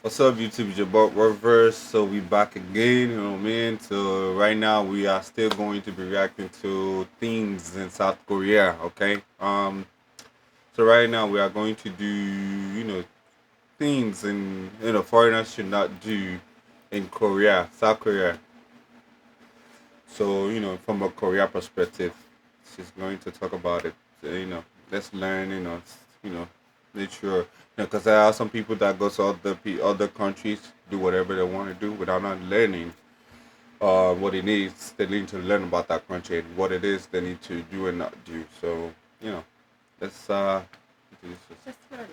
What's up, YouTube? It's your boy Reverse. So we back again, you know what I mean? So right now we are still going to be reacting to things in South Korea, okay? So right now we are going to do, things foreigners should not do in Korea, South Korea. So, from a Korea perspective, she's going to talk about it. So, let's learn, make sure, because there are some people that go to other countries, do whatever they want to do without not learning what it is. They need to learn about that country and what it is they need to do and not do. So, let's do this. Let's start.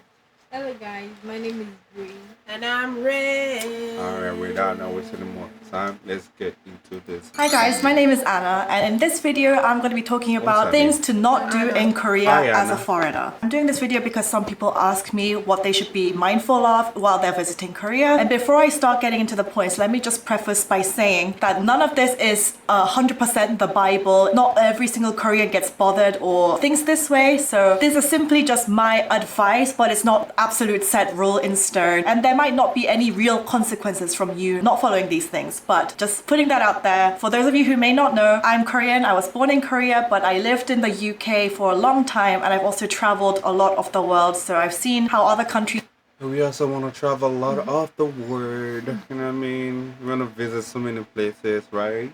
Hello guys, my name is Bree. And I'm Ray. All right, without no wasting more time, let's get into this. Hi guys, my name is Anna, and in this video I'm going to be talking about things to not do in Korea Hi, as Anna. a foreigner. I'm doing this video because some people ask me what they should be mindful of while they're visiting Korea. And before I start getting into the points, let me just preface by saying that none of this is 100% the Bible. Not every single Korean gets bothered or thinks this way. So this is simply just my advice, but it's not absolute set rule in stone. And there might not be any real consequences from you not following these things. But just putting that out there, for those of you who may not know, I'm Korean. I was born in Korea, but I lived in the UK for a long time, and I've also traveled a lot of the world. So I've seen how other countries We also want to travel a lot of the world. You know what I mean? We want to visit so many places, right?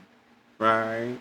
Right?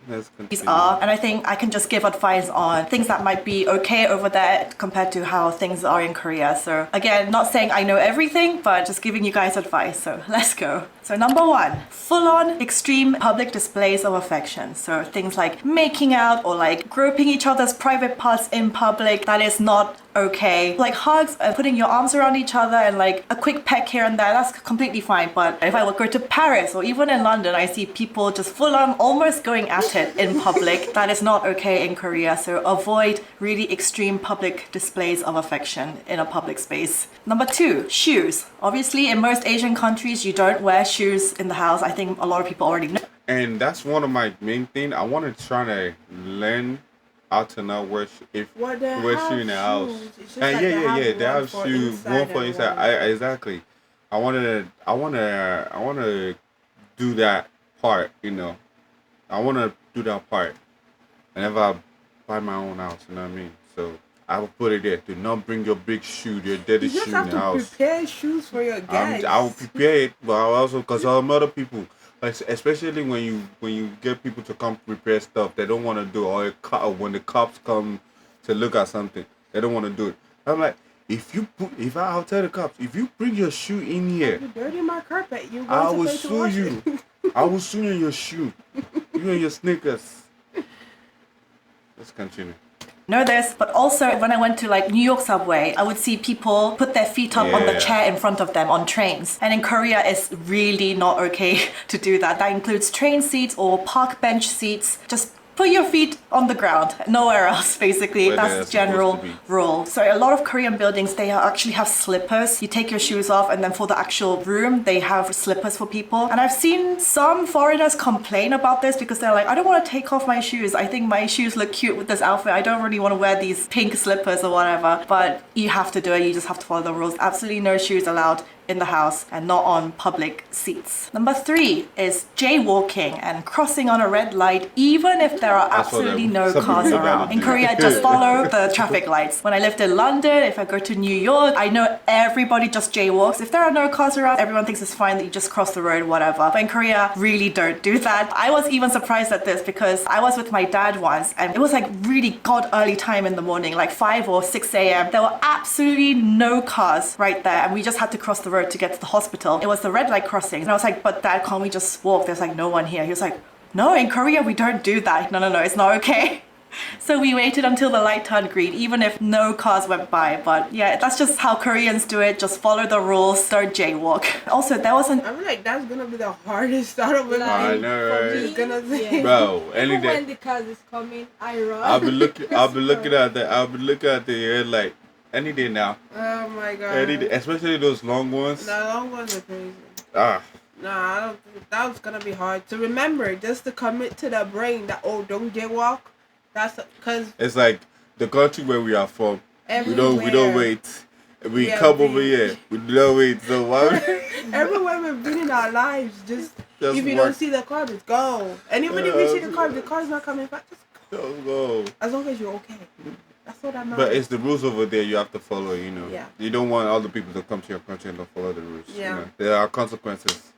Let's continue. are, and I think I can just give advice on things that might be okay over there compared to how things are in Korea. So again, not saying I know everything, but just giving you guys advice. So let's go. So number one, full-on extreme public displays of affection. So things like making out or like groping each other's private parts in public, that is not okay. Like hugs and putting your arms around each other and like a quick peck here and there, that's completely fine. But if I would go to Paris or even in London, I see people just full on almost going at it in public. That is not okay in Korea. So avoid really extreme public displays of affection in a public space. Number two, shoes. Obviously, in most Asian countries, you don't wear shoes in the house. I think a lot of people already know. And that's one of my main things. I want to try to learn how to not wear wear shoe in the house. And yeah. They have shoes, one for inside. Exactly. I wanna do that part. I wanna do that part. Whenever I buy my own house, you know what I mean. So I will put it there. Do not bring your big shoe, your dirty shoe in the house. You just have to prepare shoes for your guests. I will prepare it, but I will also because some other people, like especially when you get people to come prepare stuff, they don't want to do it. Or when the cops come to look at something, they don't want to do it. I'm like, I'll tell the cops, if you bring your shoe in here, You dirty my carpet. I will sue you. I will sue you in your shoe, you and your sneakers. Let's continue. Know this, but also when I went to like New York subway, I would see people put their feet up on the Yeah. chair in front of them on trains. And in Korea, it's really not okay to do that. That includes train seats or park bench seats. Just put your feet on the ground, nowhere else, basically. Where they're That's the supposed general to be. rule. So a lot of Korean buildings, they actually have slippers. You take your shoes off, and then for the actual room, they have slippers for people. And I've seen some foreigners complain about this because they're like, I don't want to take off my shoes. I think my shoes look cute with this outfit. I don't really want to wear these pink slippers or whatever. But you have to do it. You just have to follow the rules. Absolutely no shoes allowed in the house and not on public seats. Number three is jaywalking and crossing on a red light even if there are That's what absolutely some no people cars do that around. In do. Korea, just follow the traffic lights. When I lived in London, if I go to New York, I know everybody just jaywalks. If there are no cars around, everyone thinks it's fine that you just cross the road, whatever. But in Korea, really don't do that. I was even surprised at this because I was with my dad once and it was like really god early time in the morning, like 5 or 6 a.m. There were absolutely no cars right there and we just had to cross the road to get to the hospital. It was the red light crossing. And I was like, but dad, can't we just walk? There's like no one here. He was like, no, in Korea, we don't do that. No, it's not okay. So we waited until the light turned green, even if no cars went by. But yeah, that's just how Koreans do it. Just follow the rules, don't jaywalk. Also, there was an... I feel like that's gonna be the hardest out of it. I know, For right? me, It's gonna say- Bro, any even day. when the cars is coming, I run. I'll be looking at the headlight any day now. Oh my god. Any day, especially those long ones. The long ones are crazy. Ah, Nah, I don't think that was gonna be hard to remember. Just to commit to the brain that don't jaywalk. That's because it's like the country where we are from. We don't everywhere. wait. We have come been. over here. We no wait. So why? Everywhere we've been in our lives, just Just if you work. don't see the car, just go. And even if you see the car, if the car's not coming back, just go. Don't go. As long as you're okay. That's what I'm. But it's the rules over there you have to follow. You know. Yeah. You don't want other people to come to your country and don't follow the rules. Yeah. You know? There are consequences.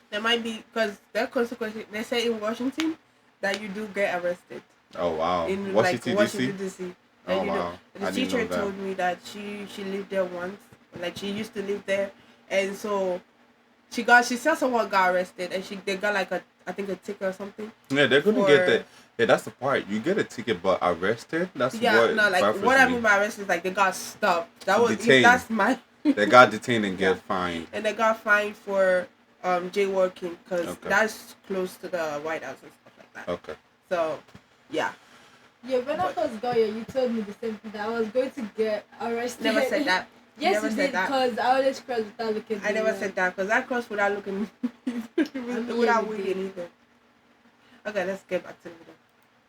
There might be because there are consequences. They say in Washington that you do get arrested. Oh wow. In Washington Washington DC. DC. Oh And wow. The I didn't teacher know that. told me that she lived there once. Like she used to live there, and so she said someone got arrested, and they got like I think a ticket or something. Yeah, they're gonna for- get that. Yeah, that's the part. You get a ticket, but arrested. That's Yeah, what. no, like baffles what I me. mean by arrested is like they got stopped. That was Detained. that's my. They got detained and get Yeah. fined. And they got fined for jaywalking because Okay. that's close to the White House and stuff like that. Okay. So, yeah. Yeah, when I first got here, you told me the same thing that I was going to get arrested. Never said that. Yes, Never you said did that. because I always cross without looking. I never said that because I crossed without looking, without you reading either. Okay, let's get back to the video.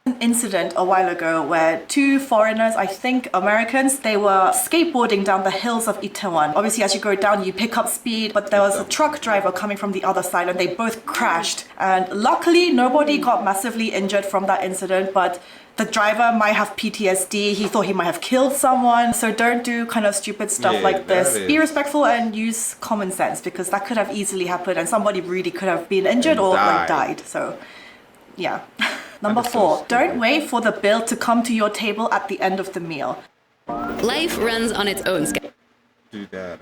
An incident a while ago where two foreigners, I think Americans, they were skateboarding down the hills of Itaewon. Obviously, as you go down, you pick up speed, but there was a truck driver coming from the other side and they both crashed. And luckily, nobody got massively injured from that incident, but the driver might have PTSD. He thought he might have killed someone. So don't do kind of stupid stuff Yeah, like this. that Be is- respectful and use common sense because that could have easily happened and somebody really could have been injured And or like died. died. So, yeah. Number That is so 4, stupid. don't wait for the bill to come to your table at the end of the meal. Life runs on its own schedule. Do that.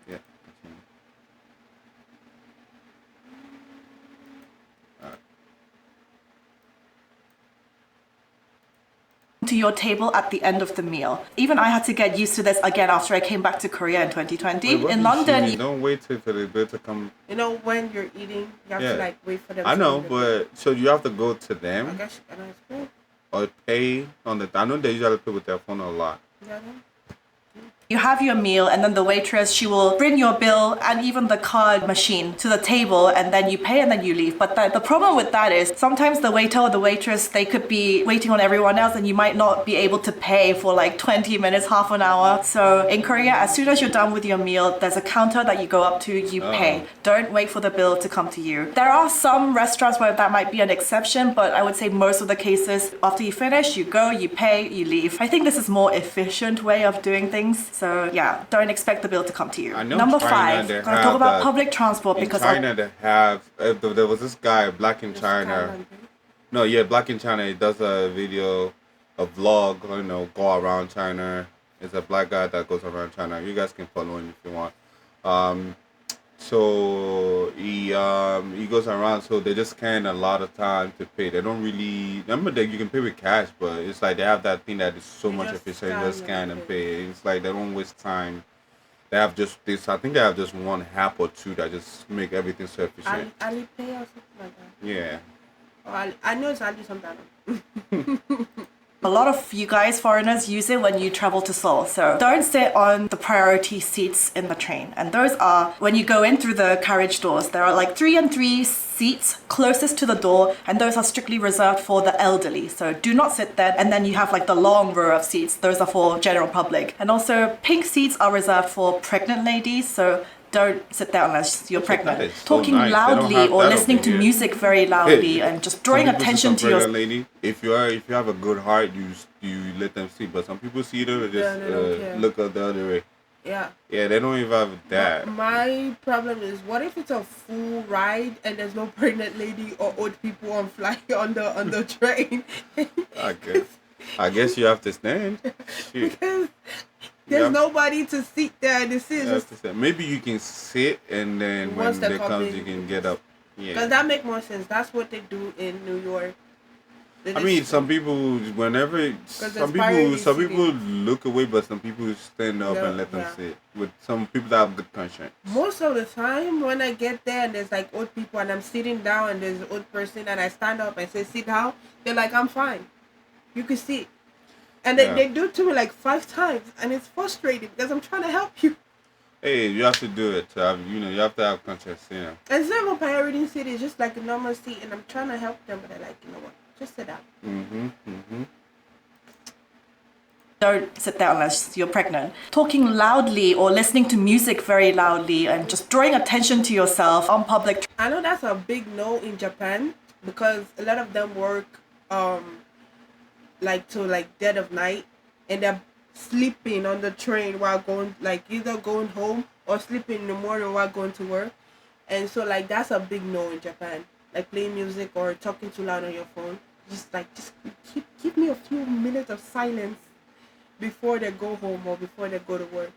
Yeah. Continue. To your table at the end of the meal. Even I had to get used to this again after I came back to Korea in 2020. Wait, what In do you London, mean? Don't wait till for the bill to come. You know, when you're eating, you have Yeah. to like wait for them. I to know, do the- but so you have to go to I them guess I know it's cool. or pay on the. I know they usually pay with their phone a lot. Yeah, I know. you have your meal and then the waitress, she will bring your bill and even the card machine to the table and then you pay and then you leave. But the problem with that is sometimes the waiter or the waitress, they could be waiting on everyone else and you might not be able to pay for like 20 minutes, half an hour. So in Korea, as soon as you're done with your meal, there's a counter that you go up to, you pay. Don't wait for the bill to come to you. There are some restaurants where that might be an exception, but I would say most of the cases, after you finish, you go, you pay, you leave. I think this is more efficient way of doing things. So yeah, don't expect the bill to come to you. I know Number China, 5, they I'm gonna have talk about that. public transport In because China, they have. There was this guy, black in Just China. Thailand, right? No, yeah, black in China. He does a video, a vlog. You know, go around China. It's a black guy that goes around China. You guys can follow him if you want. So he goes around. So they just scan a lot of time to pay. They don't really remember that you can pay with cash, but it's like they have that thing that is so You much just efficient. You just scan scan and and pay. It's like they don't waste time. They have just this. I think they have just one app or two that just make everything so efficient. Alipay or something like that. Yeah. Or I know it's Ali sometimes. a lot of you guys, foreigners, use it when you travel to Seoul. So don't sit on the priority seats in the train. And those are, when you go in through the carriage doors, there are like 3 and 3 seats closest to the door, and those are strictly reserved for the elderly. So do not sit there. And then you have like the long row of seats. Those are for general public. And also pink seats are reserved for pregnant ladies. So don't sit there unless you're That pregnant. is so Talking nice. They don't loudly have or that listening over to here. music very loudly and just drawing Some people see attention some to your pregnant lady. If you have a good heart, you let them see. But some people see them and Yeah, just they don't care. look the other way. Yeah. Yeah, they don't even have that. My problem is, what if it's a full ride and there's no pregnant lady or old people on on the train? I guess you have to stand. Shit. Because there's Yeah. nobody to sit there and this You is have just to stand. Maybe you can sit and then when Once they they come comes in. you can get up. because Yeah. that make more sense. That's what they do in New York. They I mean, just- some people whenever some there's priority people seating. look away, but some people stand up Yeah, and let them yeah. sit. With some people that have good conscience. most of the time when I get there and there's like old people and I'm sitting down and there's an old person and I stand up and say sit down, they're like, I'm fine. You can sit. And Yeah. they do it to me like 5 times and it's frustrating because I'm trying to help you. Hey, you have to do it to have you have to have conscience, you know. And it's not even priority seat, it's just like a normal seat and I'm trying to help them but they're like, you know what, just sit down. Don't sit there unless you're pregnant. Talking loudly or listening to music very loudly and just drawing attention to yourself on public. I know that's a big no in Japan because a lot of them work like to like dead of night, and they're sleeping on the train while going, like either going home or sleeping in the morning while going to work. And so like that's a big no in Japan. Like playing music or talking too loud on your phone. Just give me a few minutes of silence before they go home or before they go to work.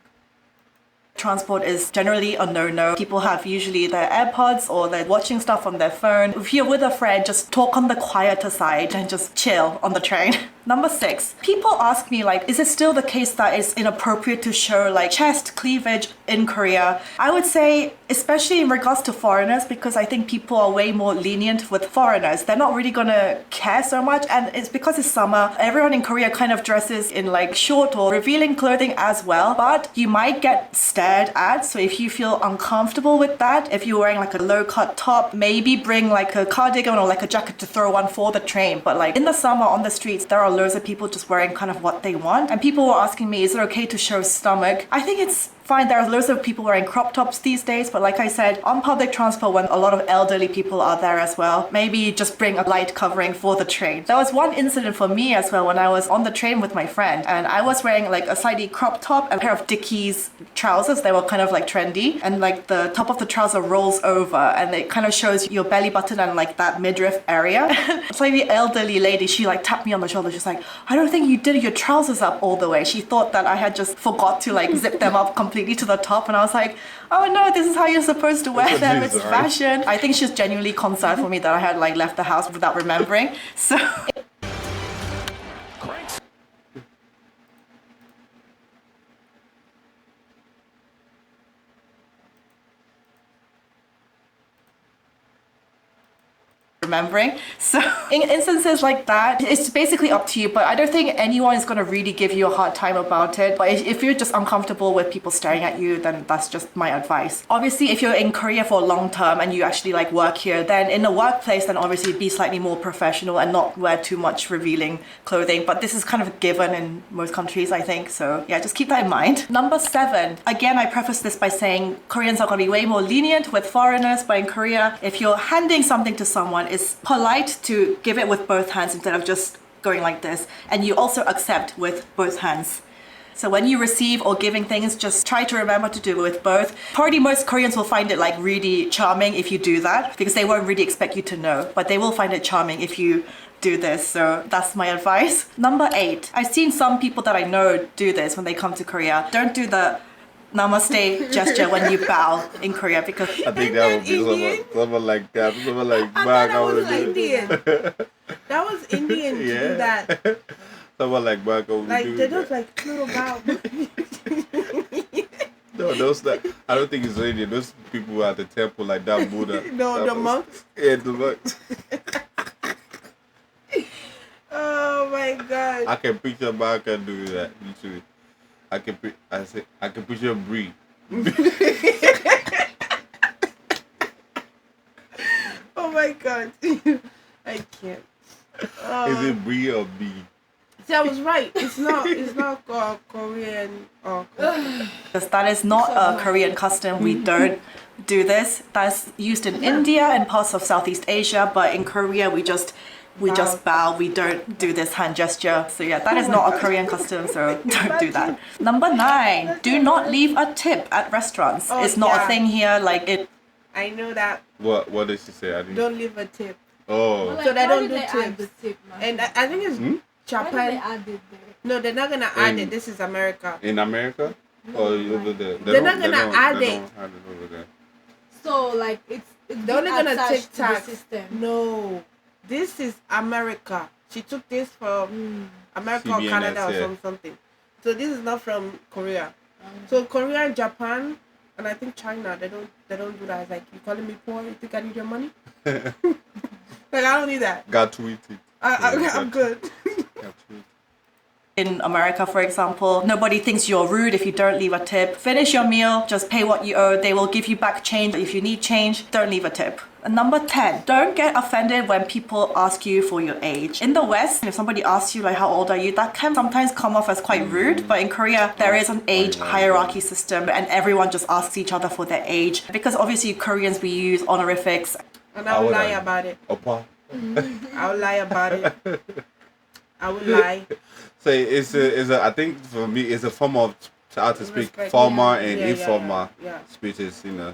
Transport is generally a no-no. People have usually their AirPods or they're watching stuff on their phone. If you're with a friend, just talk on the quieter side and just chill on the train. Number 6, people ask me like, is it still the case that it's inappropriate to show like chest cleavage in Korea? I would say, especially in regards to foreigners, because I think people are way more lenient with foreigners. They're not really gonna care so much, and it's because it's summer. Everyone in Korea kind of dresses in like short or revealing clothing as well, but you might get stared at. So if you feel uncomfortable with that, if you're wearing like a low-cut top, maybe bring like a cardigan or like a jacket to throw on for the train. But like in the summer on the streets, there are loads of people just wearing kind of what they want. And people were asking me, is it okay to show stomach? I think it's fine. There are loads of people wearing crop tops these days, but like I said, on public transport when a lot of elderly people are there as well, maybe just bring a light covering for the train. There was one incident for me as well when I was on the train with my friend, and I was wearing like a slightly crop top and a pair of Dickies trousers. They were kind of like trendy, and like the top of the trouser rolls over and it kind of shows your belly button and like that midriff area. A slightly elderly lady, she like tapped me on the shoulder. She's like, I don't think you did your trousers up all the way. She thought that I had just forgot to like zip them up completely to the top, and I was like, oh no, this is how you're supposed to wear them. It's fashion. I think she's genuinely concerned for me that I had like left the house without remembering. So remembering. So in instances like that, it's basically up to you, but I don't think anyone is going to really give you a hard time about it. But if you're just uncomfortable with people staring at you, then that's just my advice. Obviously, if you're in Korea for a long term and you actually like work here, then in the workplace, then obviously be slightly more professional and not wear too much revealing clothing. But this is kind of a given in most countries, I think. So yeah, just keep that in mind. Number 7, again, I preface this by saying Koreans are going to be way more lenient with foreigners, but in Korea, if you're handing something to someone, it's polite to give it with both hands instead of just going like this, and you also accept with both hands. So when you receive or giving things, just try to remember to do it with both. Probably most Koreans will find it like really charming if you do that, because they won't really expect you to know, but they will find it charming if you do this. So that's my advice. Number 8, I've seen some people that I know do this when they come to Korea. Don't do the namaste gesture when you bow in Korea, because I think that would be someone like that. Someone like I thought that was Indian. That was Indian to do that. Someone like Baka would Like do they that. look like little bow. No, those like I don't think it's Indian. Those people at the temple like that Buddha. No, the monks. Yeah, the monks. Oh my god. I can picture Baka do that. Literally, I can picture Brie. Oh my god. I can't. Is it Brie or B? See, I was right. It's not Korean or because that is not a Korean custom. We don't do this. That's used in India and parts of Southeast Asia, but in Korea we just bow. We don't do this hand gesture. So yeah, that is not a Korean custom, so don't do that. Number 9, do not leave a tip at restaurants. Oh, It's not yeah. a thing here. Like it. I know that. What did she say? I didn't. Don't leave a tip. Oh, Like, So they why don't did do they add tips. the tip, man? And I think it's Why did they Japan. add it there? No, they're not gonna add In- it. This is America. in America or over there? They're not gonna add they it. don't have it over there. So like it's They're only gonna attached take to the tax. system. No, this is America. She took this from America or CBNS, Canada or yeah. something. So this is not from Korea. So Korea and Japan and I think China, they don't do that. It's like, you calling me poor? You think I need your money? Like, I don't need that. Got tweeted. I'm good. Got tweeted. In America, for example, nobody thinks you're rude if you don't leave a tip. Finish your meal, just pay what you owe. They will give you back change. If you need change, don't leave a tip. Number 10, don't get offended when people ask you for your age. In the West, if somebody asks you like how old are you, that can sometimes come off as quite rude, but in Korea there is an age hierarchy system and everyone just asks each other for their age because obviously Koreans we use honorifics. And I will lie about it. Opa. I will lie about it. I will lie. So it's a I think for me it's a form of how to speak Respect. formal and Yeah, informal yeah. speeches, you know.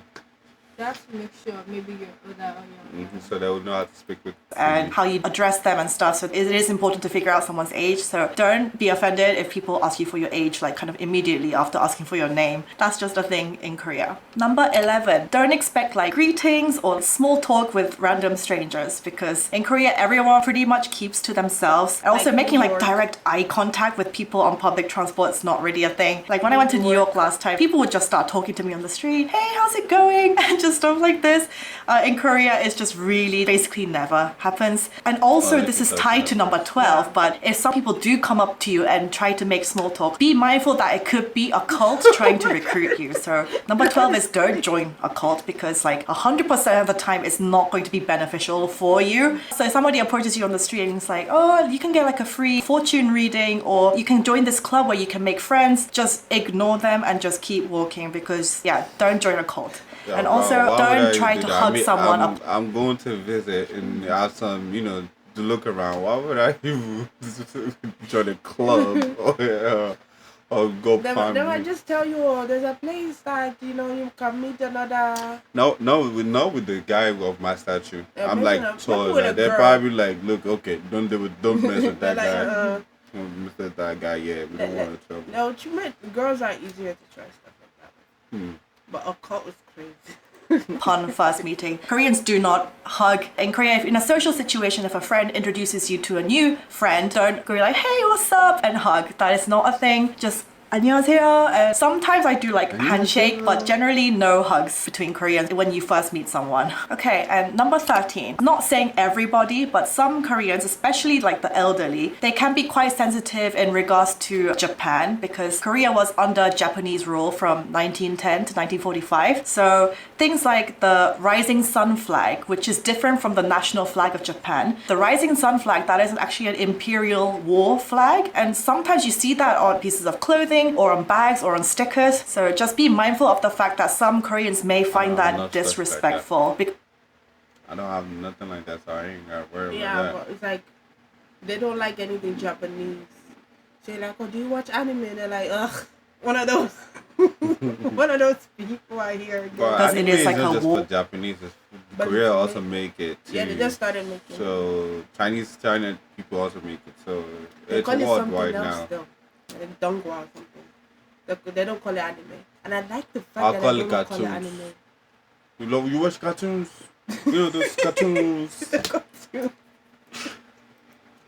You have to make sure maybe you're older or younger. So they would know how to speak with And how you address them and stuff. So it is important to figure out someone's age. So don't be offended if people ask you for your age, like kind of immediately after asking for your name. That's just a thing in Korea. Number 11, don't expect like greetings or small talk with random strangers because in Korea, everyone pretty much keeps to themselves. And also Like making New like York. direct eye contact with people on public transport is not really a thing. Like when I went to New York last time, people would just start talking to me on the street. Hey, how's it going? And just stuff like this. In Korea, it's just really basically never happens. And also, this is tied to number 12, but if some people do come up to you and try to make small talk, be mindful that it could be a cult trying to recruit you. So number 12 is don't join a cult because like 100% of the time it's not going to be beneficial for you. So if somebody approaches you on the street and it's like, oh, you can get like a free fortune reading or you can join this club where you can make friends, just ignore them and just keep walking because don't join a cult. Yeah, And also, why would I don't try do to that? hug someone up. I'm going to visit and have some, you know, to look around. Why would I join a club or go They might just tell you, oh, there's a place that, you know, you can meet another... No, with the guy of my statue. Yeah, I'm maybe like, not. so Maybe with a they're girl. probably like, look, okay, don't mess with that They're like, guy. Don't mess with that guy. Yeah, we don't want to trouble. No, girls are easier to trust stuff like that. But a cult is crazy. Upon first meeting. Koreans do not hug. In Korea, if in a social situation, if a friend introduces you to a new friend, don't go like, hey, what's up? And hug. That is not a thing. Just 안녕하세요. Sometimes I do like handshake, but generally no hugs between Koreans when you first meet someone. Okay, and number 13. I'm not saying everybody, but some Koreans, especially like the elderly, they can be quite sensitive in regards to Japan because Korea was under Japanese rule from 1910 to 1945. So things like the rising sun flag, which is different from the national flag of Japan. The rising sun flag, that is actually an imperial war flag. And sometimes you see that on pieces of clothing or on bags or on stickers. So just be mindful of the fact that some Koreans may find that disrespectful. I don't have nothing like that, so I ain't got to worry Yeah, about but it's like, they don't like anything Japanese. So you're like, oh, do you watch anime? And they're like, ugh, one of those. One of those people are here. that. But Because it anime is like isn't a just war. for Japanese. But Korea it's also made- make it too. Yeah, they just started making So China people also make it. So They it's call it something worldwide else now. though. Like Dongwa or something. They don't call it anime. And I like the fact I'll that call they it don't call it cartoons. anime. You watch cartoons? You know those cartoons.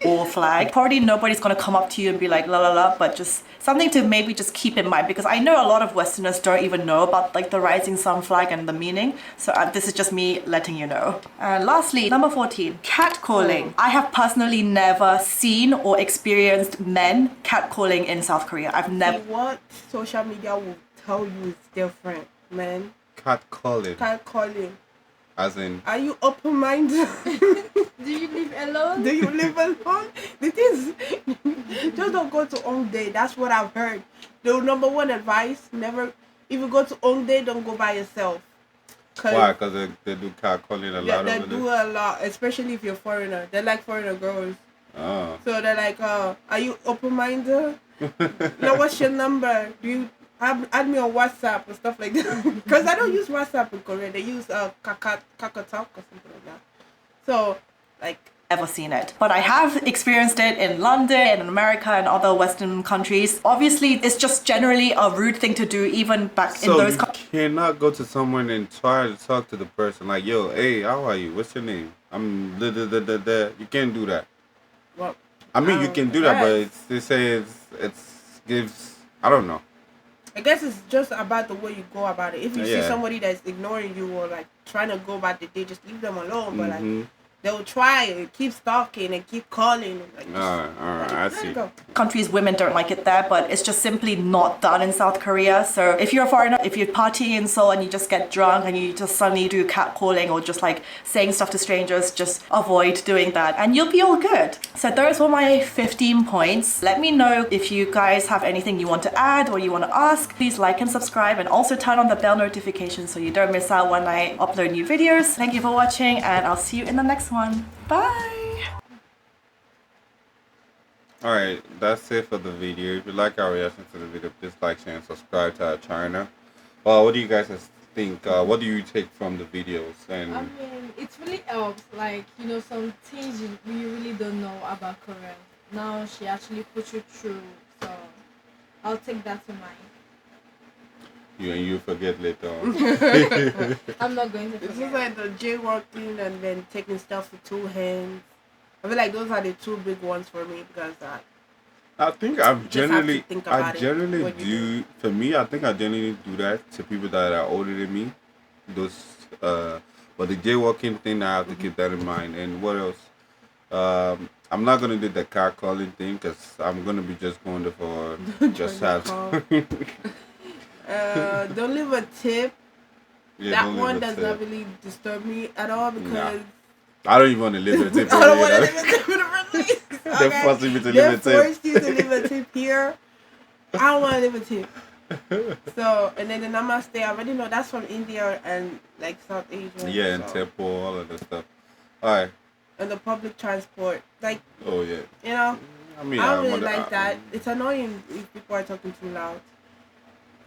War flag. Probably nobody's gonna come up to you and be like la la la, but just something to maybe just keep in mind because I know a lot of Westerners don't even know about like the rising sun flag and the meaning. So this is just me letting you know. And lastly, number 14, catcalling. I have personally never seen or experienced men catcalling in South Korea. I've See, never. what social media will tell you is different, man. Catcalling. Calling. As in, Are you open-minded? Do you live alone? Do you live alone? The thing is, just don't go to Hongdae. That's what I've heard. The number one advice, never, if you go to Hongdae, don't go by yourself. why? Because they do catcalling a Yeah, lot they over do there. a lot, especially if you're foreigner. They like foreigner girls. Oh. So they're like, are you open-minded? Now, what's your number? Do you add me on WhatsApp or stuff like that? Because I don't use WhatsApp in Korea. They use Kakao or something like that. So, like, Ever seen it, but I have experienced it in London and in America and other Western countries. Obviously, it's just generally a rude thing to do, even back in So those you countries. cannot go to someone and try to talk to the person like, yo, hey, how are you? What's your name? I'm da da da da da. You can't do that. well, I mean, you can do that, but right. they say it's gives. I don't know. I guess it's just about the way you go about it. If you see Yeah. somebody that's ignoring you or like trying to go about the day, just leave them alone. But like, Mhm. They'll try and keep stalking and keep calling. And like, All right, I let it see. go. Countries women don't like it there, but it's just simply not done in South Korea. So if you're a foreigner, if you're partying in Seoul and you just get drunk and you just suddenly do catcalling or just like saying stuff to strangers, just avoid doing that and you'll be all good. So those were my 15 points. Let me know if you guys have anything you want to add or you want to ask. Please like and subscribe and also turn on the bell notification so you don't miss out when I upload new videos. Thank you for watching and I'll see you in the next one. Bye! Alright, that's it for the video. If you like our reaction to the video, please like, share, and subscribe to our channel. Well, what do you guys think? What do you take from the videos? And I mean, it really helps. Like, you know, some things we really don't know about Korea. Now she actually put you through. So I'll take that to mind. you forget later on. I'm not going to It's just forget. like the jaywalking and then taking stuff with two hands. I feel like those are the two big ones for me because I think just have to think I about it generally when you do. For me, I think I generally do that to people that are older than me. Those, but the jaywalking thing, I have to keep that in mind. And what else? I'm not gonna do the car calling thing because I'm gonna be just going there for just Join have. the don't leave a tip. Yeah, That don't leave one a does tip. not really disturb me at all because I don't even want to leave a tip. I don't want to either. leave a tip in the first place. They're forcing me to They leave a tip. forced you to leave a tip here. I don't want to leave a tip. So, and then the namaste, I already know that's from India and like South Asia. Yeah, and so. tempo, all of that stuff. Alright. And the public transport. Like, Oh yeah. you know, I mean, I don't really wonder- like that. It's annoying if people are talking too loud.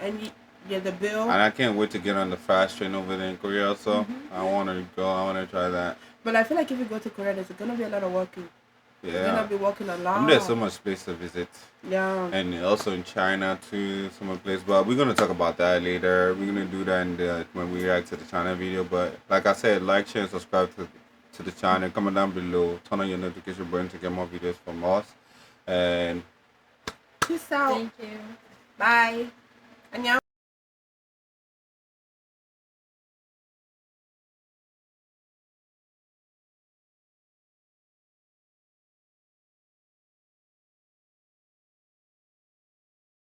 And yeah, the bill. And I can't wait to get on the fast train over there in Korea. Also, Mm-hmm. I want to go. I want to try that. But I feel like if you go to Korea, there's gonna be a lot of walking. You're Yeah. gonna be walking a lot. There's so much place to visit, Yeah. and also in China too, some other place. But we're gonna talk about that later. We're gonna do that when we react to the China video. But like I said, like, share, and subscribe to the channel. Comment down below. Turn on your notification button to get more videos from us. And Peace out. Thank you. Bye. Annyeong.